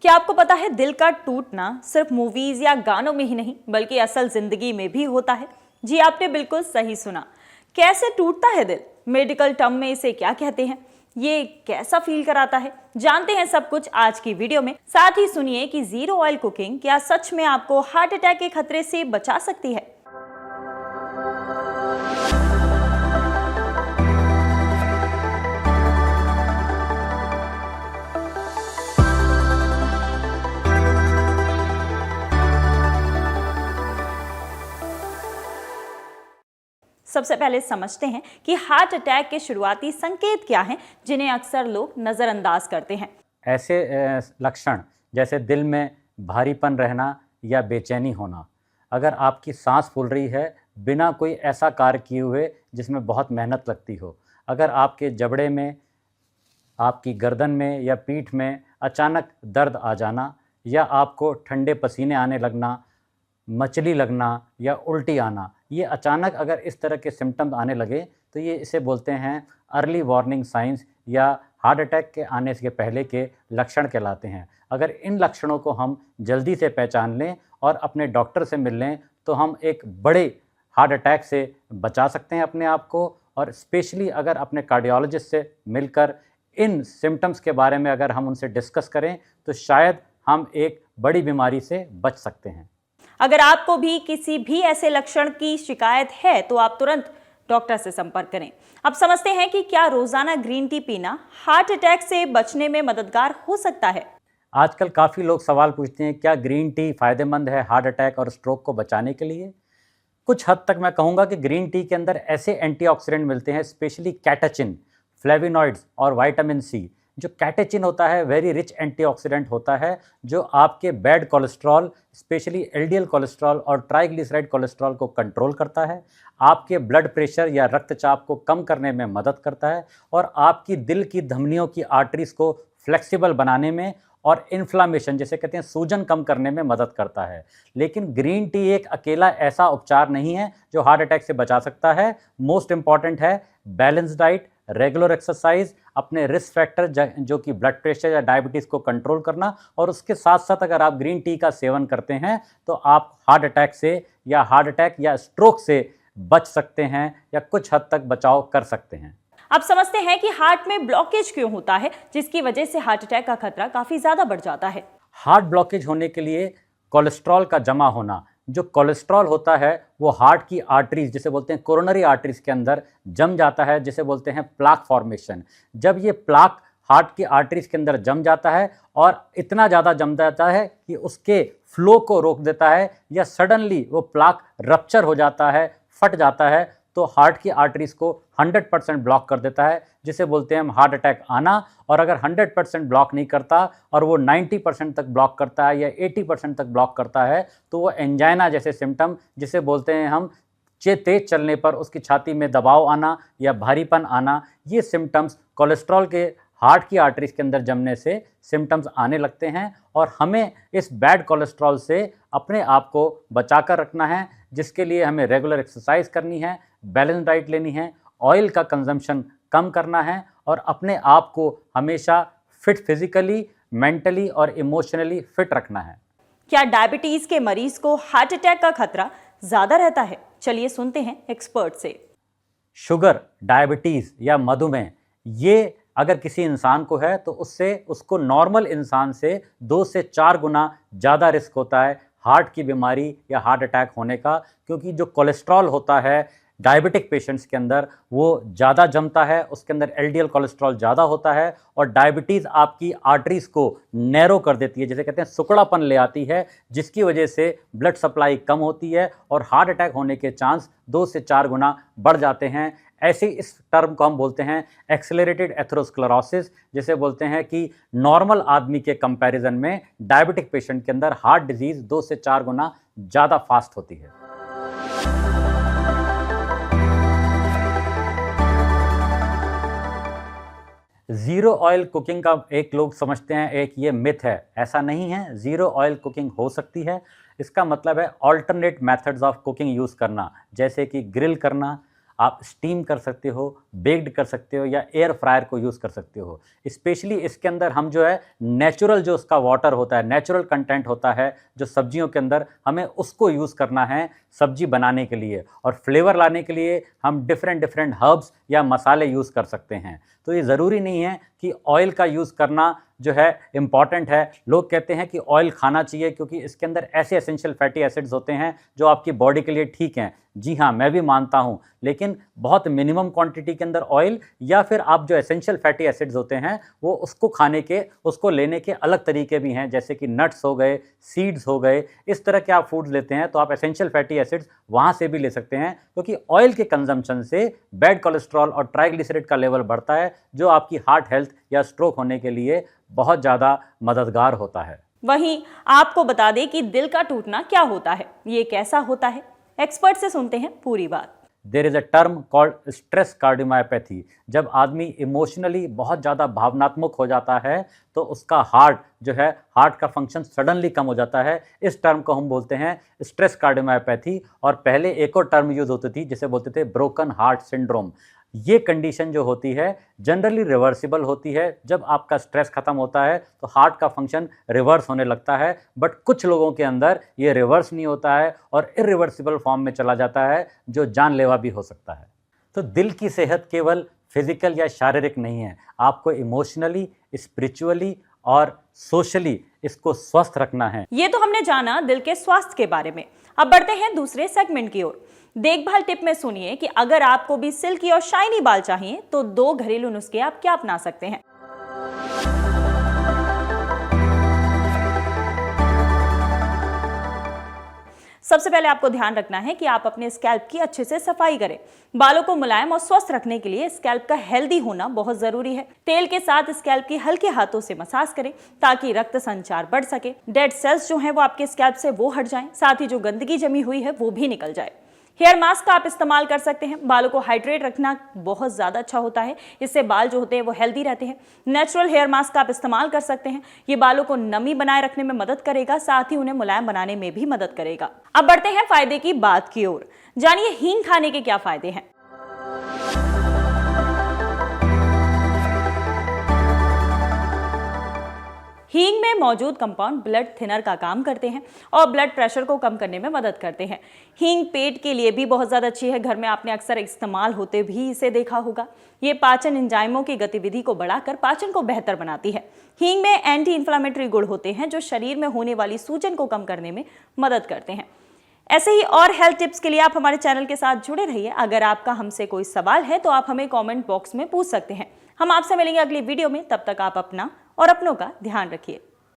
क्या आपको पता है दिल का टूटना सिर्फ मूवीज या गानों में ही नहीं बल्कि असल जिंदगी में भी होता है। जी आपने बिल्कुल सही सुना। कैसे टूटता है दिल, मेडिकल टर्म में इसे क्या कहते हैं, ये कैसा फील कराता है, जानते हैं सब कुछ आज की वीडियो में। साथ ही सुनिए कि जीरो ऑयल कुकिंग क्या सच में आपको हार्ट अटैक के खतरे से बचा सकती है। सबसे पहले समझते हैं कि हार्ट अटैक के शुरुआती संकेत क्या हैं जिन्हें अक्सर लोग नज़रअंदाज करते हैं। ऐसे लक्षण जैसे दिल में भारीपन रहना या बेचैनी होना, अगर आपकी सांस फूल रही है बिना कोई ऐसा कार्य किए हुए जिसमें बहुत मेहनत लगती हो, अगर आपके जबड़े में, आपकी गर्दन में या पीठ में अचानक दर्द आ जाना, या आपको ठंडे पसीने आने लगना, मचली लगना या उल्टी आना, ये अचानक अगर इस तरह के सिम्टम्स आने लगे तो ये इसे बोलते हैं अर्ली वार्निंग साइंस या हार्ट अटैक के आने से पहले के लक्षण कहलाते हैं। अगर इन लक्षणों को हम जल्दी से पहचान लें और अपने डॉक्टर से मिल लें तो हम एक बड़े हार्ट अटैक से बचा सकते हैं अपने आप को। और स्पेशली अगर अपने कार्डियोलॉजिस्ट से मिलकर इन सिम्टम्स के बारे में अगर हम उनसे डिस्कस करें तो शायद हम एक बड़ी बीमारी से बच सकते हैं। अगर आपको भी किसी भी ऐसे लक्षण की शिकायत है तो आप तुरंत डॉक्टर से संपर्क करें। अब समझते हैं कि क्या रोजाना ग्रीन टी पीना हार्ट अटैक से बचने में मददगार हो सकता है। आजकल काफ़ी लोग सवाल पूछते हैं, क्या ग्रीन टी फ़ायदेमंद है हार्ट अटैक और स्ट्रोक को बचाने के लिए? कुछ हद तक मैं कहूँगा कि ग्रीन टी के अंदर ऐसे एंटीऑक्सीडेंट मिलते हैं, स्पेशली कैटेचिन, फ्लेविनॉइड्स और विटामिन सी। जो कैटेचिन होता है वेरी रिच एंटीऑक्सीडेंट होता है जो आपके bad cholesterol, specially LDL cholesterol और ट्राइग्लिसराइड कोलेस्ट्रॉल को कंट्रोल करता है, आपके ब्लड प्रेशर या रक्तचाप को कम करने में मदद करता है और आपकी दिल की धमनियों की आर्टरीज को फ्लेक्सिबल बनाने में और इन्फ्लामेशन जैसे कहते हैं सूजन कम करने में मदद करता है। लेकिन ग्रीन टी एक अकेला ऐसा उपचार नहीं है जो हार्ट अटैक से बचा सकता है। मोस्ट इंपॉर्टेंट है बैलेंस डाइट, रेगुलर एक्सरसाइज, अपने रिस्क फैक्टर जो कि ब्लड प्रेशर या डायबिटीज़ को कंट्रोल करना, और उसके साथ साथ अगर आप ग्रीन टी का सेवन करते हैं तो आप हार्ट अटैक या स्ट्रोक से बच सकते हैं या कुछ हद तक बचाव कर सकते हैं। अब समझते हैं कि हार्ट में ब्लॉकेज क्यों होता है जिसकी वजह से हार्ट अटैक का खतरा काफी ज्यादा बढ़ जाता है। हार्ट ब्लॉकेज होने के लिए कोलेस्ट्रॉल का जमा होना, जो कोलेस्ट्रॉल होता है वो हार्ट की आर्टरीज जिसे बोलते हैं कोरोनरी आर्टरीज के अंदर जम जाता है, जिसे बोलते हैं प्लाक फॉर्मेशन। जब ये प्लाक हार्ट की आर्टरीज के अंदर जम जाता है और इतना ज़्यादा जम जाता है कि उसके फ्लो को रोक देता है या सडनली वो प्लाक रप्चर हो जाता है, फट जाता है, तो हार्ट की आर्टरीज को 100% ब्लॉक कर देता है, जिसे बोलते हैं हम हार्ट अटैक आना। और अगर 100% ब्लॉक नहीं करता और वो 90% तक ब्लॉक करता है या 80% तक ब्लॉक करता है तो वो एंजाइना जैसे सिम्टम, जिसे बोलते हैं हम तेज चलने पर उसकी छाती में दबाव आना या भारीपन आना, ये सिम्टम्स कोलेस्ट्रॉल के हार्ट की आर्टरीज के अंदर जमने से सिम्टम्स आने लगते हैं। और हमें इस बैड कोलेस्ट्रॉल से अपने आप को बचा कर रखना है, जिसके लिए हमें रेगुलर एक्सरसाइज करनी है, बैलेंस डाइट लेनी है, ऑयल का कंजम्पशन कम करना है और अपने आप को हमेशा फिट, फिजिकली, मेंटली और इमोशनली फिट रखना है। क्या डायबिटीज के मरीज को हार्ट अटैक का खतरा ज्यादा रहता है? चलिए सुनते हैं एक्सपर्ट से। शुगर, डायबिटीज या मधुमेह, ये अगर किसी इंसान को है तो उसको नॉर्मल इंसान से 2 से 4 गुना ज़्यादा रिस्क होता है हार्ट की बीमारी या हार्ट अटैक होने का, क्योंकि जो कोलेस्ट्रॉल होता है डायबिटिक पेशेंट्स के अंदर वो ज़्यादा जमता है, उसके अंदर एलडीएल कोलेस्ट्रॉल ज़्यादा होता है और डायबिटीज़ आपकी आर्टरीज़ को नैरो कर देती है, जिसे कहते हैं सिकुड़ापन ले आती है, जिसकी वजह से ब्लड सप्लाई कम होती है और हार्ट अटैक होने के चांस 2 से 4 गुना बढ़ जाते हैं। ऐसे इस टर्म को हम बोलते हैं एक्सेलरेटेड एथेरोस्क्लेरोसिस, जिसे बोलते हैं कि नॉर्मल आदमी के कंपैरिजन में डायबिटिक पेशेंट के अंदर हार्ट डिजीज़ 2 से 4 गुना ज़्यादा फास्ट होती है। ज़ीरो ऑयल कुकिंग का एक लोग समझते हैं एक ये मिथ है, ऐसा नहीं है। ज़ीरो ऑयल कुकिंग हो सकती है। इसका मतलब है alternate methods of cooking use करना, जैसे कि ग्रिल करना, आप स्टीम कर सकते हो, बेक्ड कर सकते हो या एयर फ्रायर को यूज़ कर सकते हो। स्पेशली इसके अंदर हम जो है नेचुरल जो उसका वाटर होता है, नेचुरल कंटेंट होता है जो सब्जियों के अंदर, हमें उसको यूज़ करना है सब्जी बनाने के लिए। और फ्लेवर लाने के लिए हम डिफरेंट हर्ब्स या मसाले यूज़ कर सकते हैं। तो ये ज़रूरी नहीं है कि ऑयल का यूज़ करना जो है इम्पॉर्टेंट है। लोग कहते हैं कि ऑयल खाना चाहिए क्योंकि इसके अंदर ऐसे एसेंशियल फैटी एसिड्स होते हैं जो आपकी बॉडी के लिए ठीक हैं। जी हाँ, मैं भी मानता हूँ, लेकिन बहुत मिनिमम क्वांटिटी के अंदर ऑयल या फिर आप जो एसेंशियल फैटी एसिड्स होते हैं वो उसको लेने के अलग तरीके भी हैं, जैसे कि नट्स हो गए, सीड्स हो गए। इस तरह के आप फूड्स लेते हैं तो आप एसेंशियल फैटी एसिड्स वहाँ से भी ले सकते हैं, क्योंकि ऑयल के कंजम्पशन से बैड कोलेस्ट्रॉल और ट्राइग्लिसराइड का लेवल बढ़ता है, जो आपकी हार्ट हेल्थ या स्ट्रोक होने के लिए बहुत ज़्यादा मददगार होता है। वहीं आपको बता दें कि दिल का टूटना क्या होता है, ये कैसा होता है, एक्सपर्ट से सुनते हैं पूरी बात। There is a term called stress cardiomyopathy. जब आदमी इमोशनली बहुत ज़्यादा भावनात्मक हो जाता है तो उसका हार्ट का फंक्शन सडनली कम हो जाता है। इस टर्म को हम बोलते हैं स्ट्रेस कार्डियोमायोपैथी। और पहले एक और टर्म यूज़ होती थी जिसे बोलते थे ब्रोकन हार्ट सिंड्रोम। ये कंडीशन जो होती है जनरली रिवर्सिबल होती है। जब आपका स्ट्रेस खत्म होता है तो हार्ट का फंक्शन रिवर्स होने लगता है, बट कुछ लोगों के अंदर ये रिवर्स नहीं होता है और इरिवर्सिबल फॉर्म में चला जाता है, जो जानलेवा भी हो सकता है। तो दिल की सेहत केवल फिजिकल या शारीरिक नहीं है, आपको इमोशनली, स्पिरिचुअली और सोशली इसको स्वस्थ रखना है। ये तो हमने जाना दिल के स्वास्थ्य के बारे में। अब बढ़ते हैं दूसरे सेगमेंट की ओर। देखभाल टिप में सुनिए कि अगर आपको भी सिल्की और शाइनी बाल चाहिए तो 2 घरेलू नुस्खे आप क्या अपना सकते हैं। सबसे पहले आपको ध्यान रखना है कि आप अपने स्कैल्प की अच्छे से सफाई करें। बालों को मुलायम और स्वस्थ रखने के लिए स्कैल्प का हेल्दी होना बहुत जरूरी है। तेल के साथ स्कैल्प की हल्के हाथों से मसाज करें ताकि रक्त संचार बढ़ सके, डेड सेल्स जो हैं वो आपके स्कैल्प से वो हट जाएं, साथ ही जो गंदगी जमी हुई है वो भी निकल जाए। हेयर मास्क का आप इस्तेमाल कर सकते हैं। बालों को हाइड्रेट रखना बहुत ज़्यादा अच्छा होता है, इससे बाल जो होते हैं वो हेल्दी रहते हैं। नेचुरल हेयर मास्क का आप इस्तेमाल कर सकते हैं। ये बालों को नमी बनाए रखने में मदद करेगा, साथ ही उन्हें मुलायम बनाने में भी मदद करेगा। अब बढ़ते हैं फायदे की बात की ओर। जानिए हींग खाने के क्या फायदे हैं। हींग में मौजूद कंपाउंड ब्लड थिनर का काम करते हैं और ब्लड प्रेशर को कम करने में मदद करते हैं। हींग पेट के लिए भी बहुत ज़्यादा अच्छी है। घर में आपने अक्सर इस्तेमाल होते भी इसे देखा होगा। ये पाचन एंजाइमों की गतिविधि को बढ़ाकर पाचन को बेहतर बनाती है। हींग में एंटी इन्फ्लामेटरी गुण होते हैं जो शरीर में होने वाली सूजन को कम करने में मदद करते हैं। ऐसे ही और हेल्थ टिप्स के लिए आप हमारे चैनल के साथ जुड़े रहिए। अगर आपका हमसे कोई सवाल है तो आप हमें कमेंट बॉक्स में पूछ सकते हैं। हम आपसे मिलेंगे अगली वीडियो में। तब तक आप अपना और अपनों का ध्यान रखिए।